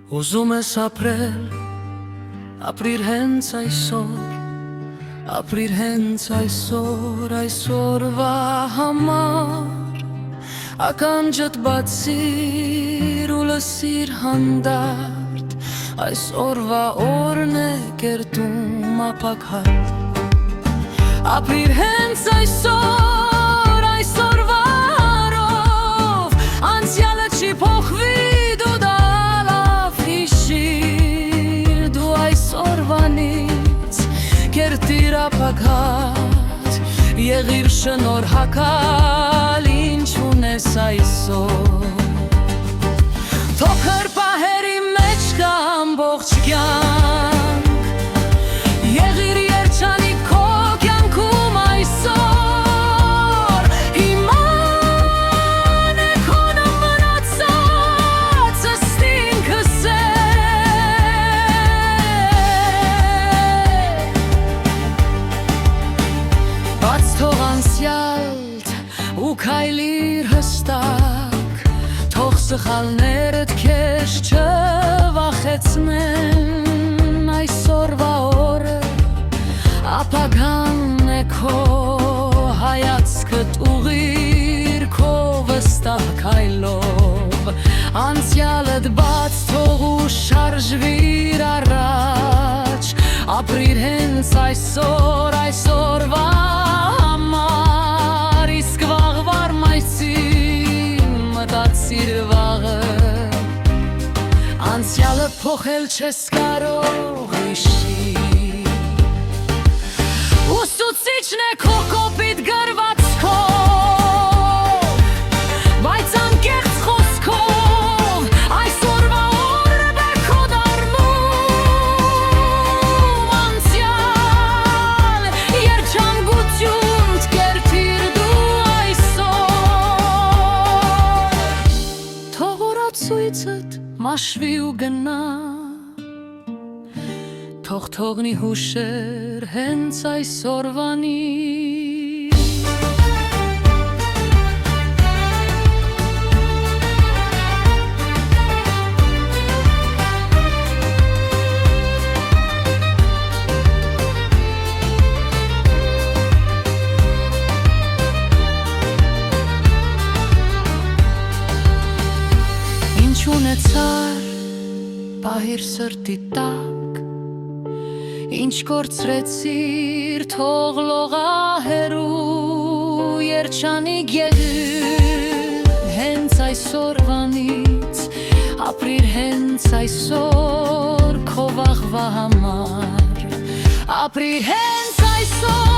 Ուզում ես ապրել, ապրիր հենց այսօր, ապրիր հենց այսօր, այսօրվա համար, ականջդ բացիր ու լսիր հանդարտ, այսօրվա օրն է կերտում ապակհատ, ապրիր հենց այսօր, այսօրվա հարով, անցյալը չի փոխվի Կերտիր ապակհատ, եղիր շնորհակալ, ինչ ունես այսօր Փոքր պահերի մեջ կա ամբողջ կյանք, եղիր երջանիկ քո կյանքում այսօր Իման է քո մնացած ըստինքս Թող անցյալդ ու քայլիր հստակ, թող սխալներդ քեզ չվախեցնեն Այսօրվա օրը ապագան է քո, հայացքդ ուղղիր քո վստահ քայլով Անցյալդ բաց թող ու շարժվիր առաջ, ապրիր հենց այսօր, այսօրվա Իսկ վաղվար մայցին մտածիր վաղը Անցյալը փոխել չես կարող իշի Ուսուցիչն է քո կոպիտ գրվածքով Բայց անկեղծ խոսքով Այսօրվա օրը քո դառնում Անցյալ երջանկություն Ցույցդ մաշվի ու գնա Թող թողնի հուշեր հենց այսօրվանի Ունեցար պահիր սրտի տակ Ինչ կորցրեցիր թող լողահերու Երջանիկ եղիր հենց այսօրվանից Ապրիր հենց այսօր քո վաղվա համար Ապրիր հենց այսօր